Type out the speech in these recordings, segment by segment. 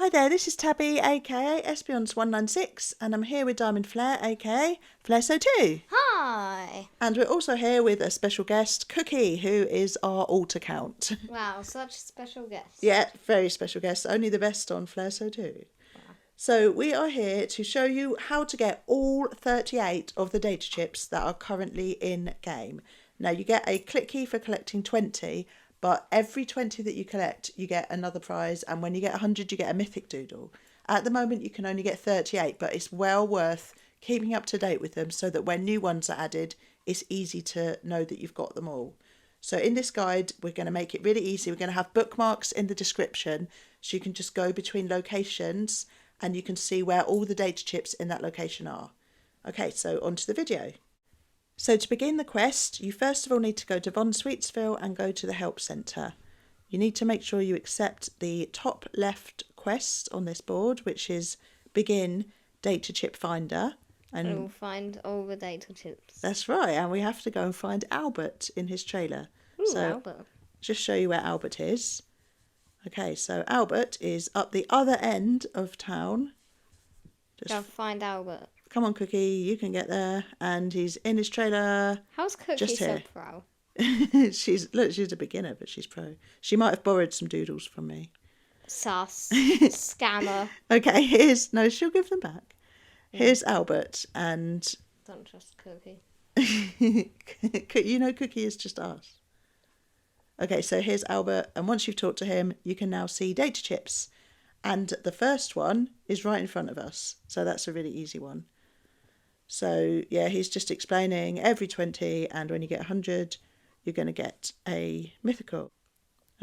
Hi there, this is Tabby, aka Espion's196, and I'm here with Diamond Flair, aka Flair So Too. Hi! And we're also here with a special guest, Cookie, who is our alt account. Wow, such a special guest. Yeah, very special guest, only the best on Flair So Too. Wow. So we are here to show you how to get all 38 of the data chips that are currently in game. Now you get a click key for collecting 20, but every 20 that you collect, you get another prize. And when you get 100, you get a mythic doodle. At the moment, you can only get 38, but it's well worth keeping up to date with them so that when new ones are added, it's easy to know that you've got them all. So in this guide, we're going to make it really easy. We're going to have bookmarks in the description so you can just go between locations and you can see where all the data chips in that location are. Okay, so on to the video. So to begin the quest, you first of all need to go to Sweetsville and go to the help centre. You need to make sure you accept the top left quest on this board, which is begin data chip finder. And we'll find all the data chips. That's right, and we have to go and find Albert in his trailer. Ooh, so Albert. Just show you where Albert is. Okay, so Albert is up the other end of town. Go find Albert. Come on, Cookie, you can get there. And he's in his trailer. How's Cookie just so here. pro? She's a beginner, but she's pro. She might have borrowed some doodles from me. Sus. Scammer. Okay, she'll give them back. Here's Albert, and Don't trust Cookie. you know Cookie is just us. Okay, so here's Albert, and once you've talked to him, you can now see data chips. And the first one is right in front of us, so that's a really easy one. So, yeah, he's just explaining every 20, and when you get 100, you're going to get a mythical.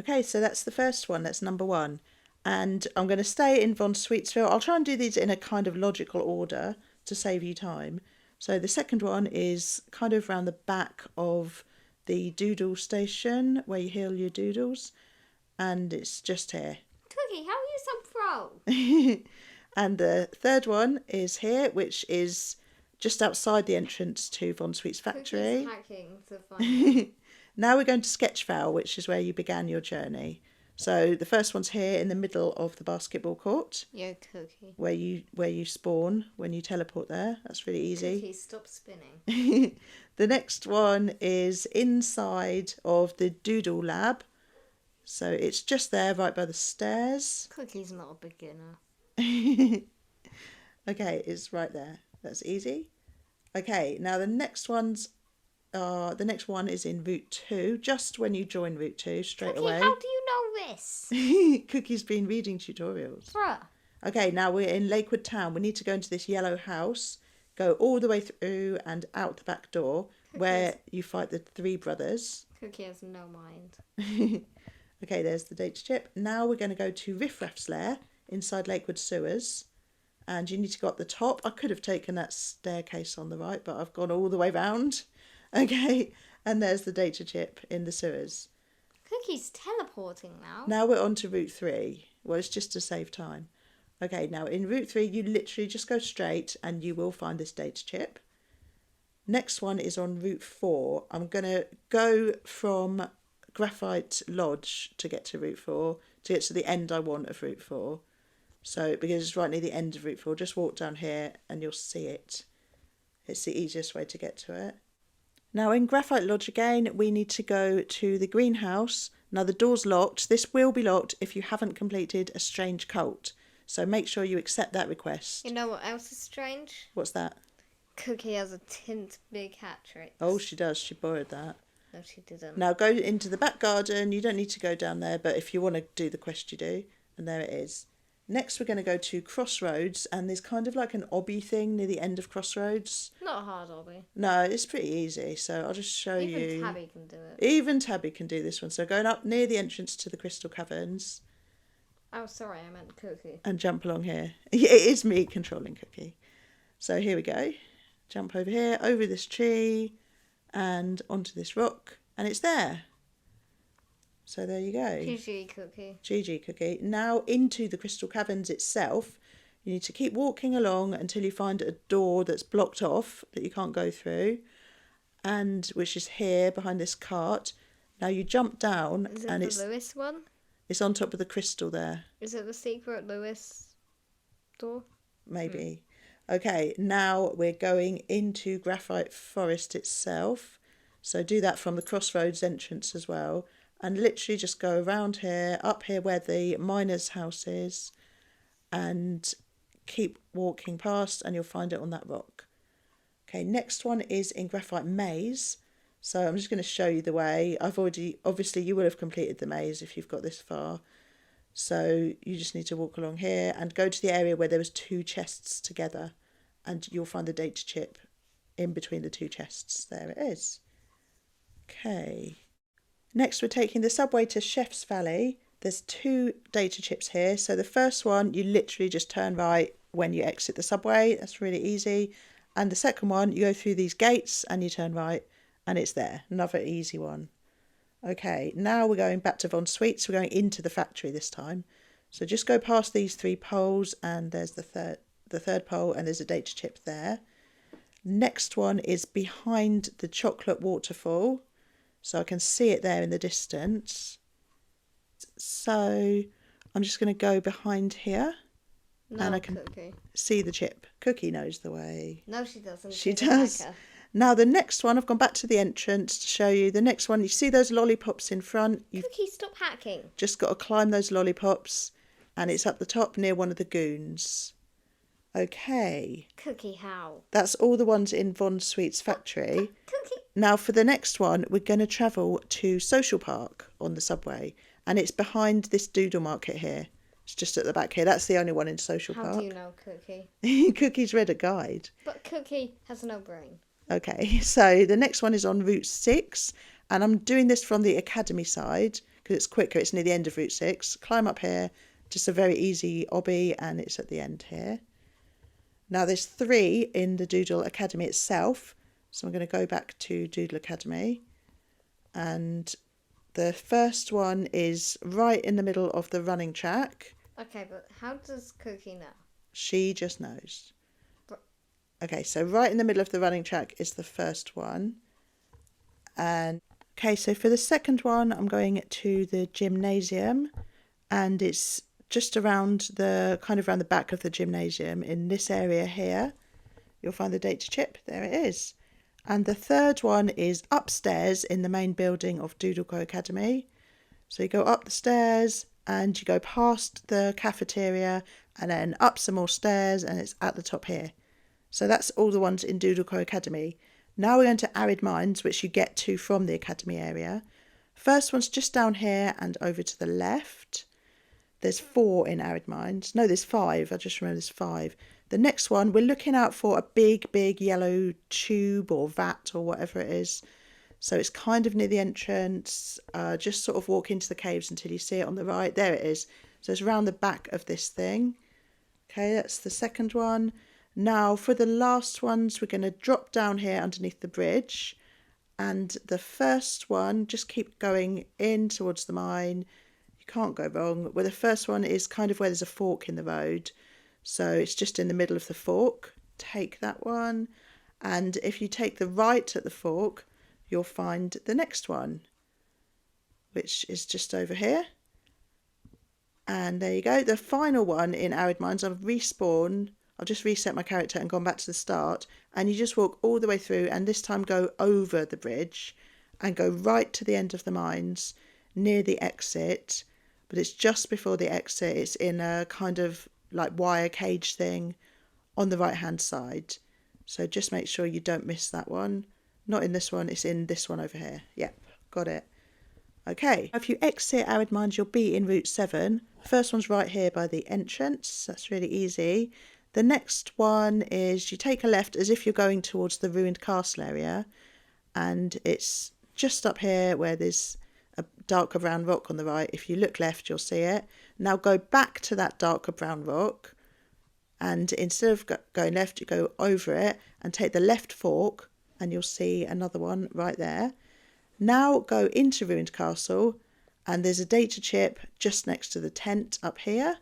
Okay, so that's the first one. That's number 1. And I'm going to stay in Sweetsville. I'll try and do these in a kind of logical order to save you time. So the second one is kind of around the back of the doodle station where you heal your doodles. And it's just here. Cookie, how are you so pro? And the third one is here, which is just outside the entrance to Von Sweet's factory. Cookie's hacking to find Now we're going to Sketchvale, which is where you began your journey. So the first one's here in the middle of the basketball court. Yo, Cookie. Where you spawn when you teleport there. That's really easy. Cookie, stop spinning. The next one is inside of the Doodle Lab. So it's just there, right by the stairs. Cookie's not a beginner. Okay, it's right there. That's easy. Okay, now the next one is in Route 2, just when you join Route 2, straight Cookie, away. how do you know this? Cookie's been reading tutorials. Bruh. Okay, now we're in Lakewood Town. We need to go into this yellow house, go all the way through and out the back door, where you fight the 3 brothers. Cookie has no mind. Okay, there's the data chip. Now we're going to go to Riffraff's lair inside Lakewood Sewers. And you need to go up the top. I could have taken that staircase on the right, but I've gone all the way round. Okay, and there's the data chip in the sewers. Cookie's teleporting now. Now we're on to Route 3. Well, it's just to save time. Okay, now in Route 3, you literally just go straight and you will find this data chip. Next one is on Route 4. I'm going to go from Graphite Lodge to get to Route 4, to get to the end I want of Route 4. So, because it's right near the end of Route 4, just walk down here and you'll see it. It's the easiest way to get to it. Now in Graphite Lodge again, we need to go to the greenhouse. Now the door's locked. This will be locked if you haven't completed a strange cult. So make sure you accept that request. You know what else is strange? What's that? Cookie has a tint big hat trick. Oh, she does. She borrowed that. No, she didn't. Now go into the back garden. You don't need to go down there, but if you want to do the quest, you do. And there it is. Next, we're going to go to Crossroads, and there's kind of like an obby thing near the end of Crossroads. Not a hard obby. No, it's pretty easy, so I'll just show you. Even Tabby can do it. Even Tabby can do this one. So going up near the entrance to the Crystal Caverns. Oh, sorry, I meant Cookie. And jump along here. Yeah, it is me controlling Cookie. So here we go. Jump over here, over this tree, and onto this rock, and it's there. So there you go. GG, Cookie. GG, Cookie. Now into the Crystal Caverns itself. You need to keep walking along until you find a door that's blocked off that you can't go through, and which is here behind this cart. Now you jump down, Is it and the it's Lewis one? It's on top of the crystal there. Is it the secret Lewis door? Maybe. Okay, now we're going into Graphite Forest itself. So do that from the Crossroads entrance as well. And literally just go around here, up here where the miner's house is, and keep walking past and you'll find it on that rock. Okay, next one is in Graphite Maze. So I'm just going to show you the way. Obviously you will have completed the maze if you've got this far. So you just need to walk along here and go to the area where there was 2 chests together, and you'll find the data chip in between the 2 chests. There it is. Okay. Next we're taking the subway to Chef's Valley. There's 2 data chips here. So the first one, you literally just turn right when you exit the subway. That's really easy. And the second one, you go through these gates and you turn right and it's there. Another easy one. Okay, now we're going back to Von Sweets. We're going into the factory this time. So just go past these 3 poles and there's the third pole and there's a data chip there. Next one is behind the chocolate waterfall. So I can see it there in the distance. So I'm just going to go behind here. No, and I can see the chip. Cookie knows the way. No, she doesn't. She does. Now the next one, I've gone back to the entrance to show you. The next one, you see those lollipops in front? Cookie, stop hacking. Just got to climb those lollipops and it's up the top near one of the goons. Okay. Cookie, how? That's all the ones in Von Sweets factory. Cookie. Now for the next one, we're going to travel to Social Park on the subway. And it's behind this doodle market here. It's just at the back here. That's the only one in Social Park. How do you know, Cookie? Cookie's read a guide. But Cookie has no brain. Okay, so the next one is on Route 6, and I'm doing this from the Academy side because it's quicker. It's near the end of Route 6. Climb up here, just a very easy obby, and it's at the end here. Now there's 3 in the Doodle Academy itself, so I'm going to go back to Doodle Academy, and the first one is right in the middle of the running track. Okay, but how does Cookie know? She just knows. Okay, so right in the middle of the running track is the first one. And okay, so for the second one, I'm going to the gymnasium, and it's just around around the back of the gymnasium in this area here. You'll find the data chip. There it is. And the third one is upstairs in the main building of DoodleCo Academy. So you go up the stairs and you go past the cafeteria and then up some more stairs and it's at the top here. So that's all the ones in DoodleCo Academy. Now we're going to Arid Mines, which you get to from the Academy area. First one's just down here and over to the left. There's 4 in Arid Mines. No, there's 5. I just remember there's 5. The next one, we're looking out for a big yellow tube or vat or whatever it is. So it's kind of near the entrance. Just sort of walk into the caves until you see it on the right. There it is. So it's around the back of this thing. Okay, that's the second one. Now for the last ones, we're going to drop down here underneath the bridge. And the first one, just keep going in towards the mine. You can't go wrong. Well, the first one is kind of where there's a fork in the road. So it's just in the middle of the fork. Take that one. And if you take the right at the fork, you'll find the next one, which is just over here. And there you go. The final one in Arid Mines, I'll respawn. I'll just reset my character and gone back to the start. And you just walk all the way through and this time go over the bridge and go right to the end of the mines near the exit. But it's just before the exit. It's in a kind of like wire cage thing on the right hand side. So just make sure you don't miss that one. Not in this one, it's in this one over here. Yep, got it. Okay, if you exit Arid Mines, you'll be in Route 7. First one's right here by the entrance. That's really easy. The next one is you take a left as if you're going towards the ruined castle area. And it's just up here where there's a darker brown rock on the right. If you look left, you'll see it. Now go back to that darker brown rock. And instead of going left, you go over it and take the left fork. And you'll see another one right there. Now go into Ruined Castle and there's a data chip just next to the tent up here.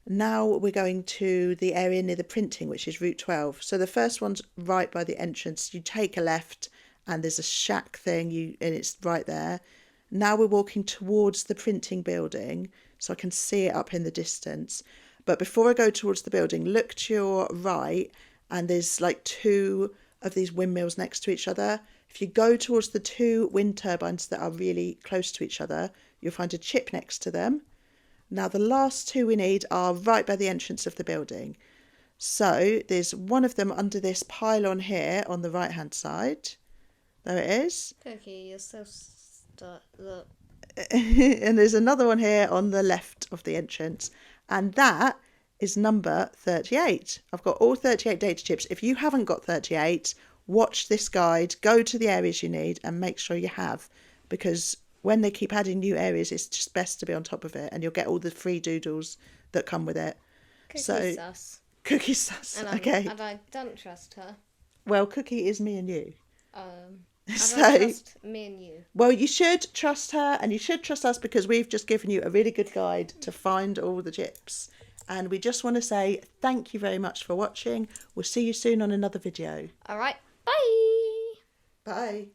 Now we're going to the area near the printing, which is Route 12. So the first one's right by the entrance. You take a left and there's a shack thing and it's right there. Now we're walking towards the printing building, so I can see it up in the distance. But before I go towards the building, look to your right, and there's like 2 of these windmills next to each other. If you go towards the 2 wind turbines that are really close to each other, you'll find a chip next to them. Now the last 2 we need are right by the entrance of the building. So there's one of them under this pylon here on the right hand side. There it is. Cookie, you're so look. And there's another one here on the left of the entrance. And that is number 38. I've got all 38 data chips. If you haven't got 38, watch this guide, go to the areas you need and make sure you have. Because when they keep adding new areas, it's just best to be on top of it. And you'll get all the free doodles that come with it. Cookie sus. Cookie sus, And okay. And I don't trust her. Well, Cookie is me and you. I So, don't trust me and you. well, you should trust her and you should trust us because we've just given you a really good guide to find all the chips. And we just want to say thank you very much for watching. We'll see you soon on another video. All right. Bye. Bye.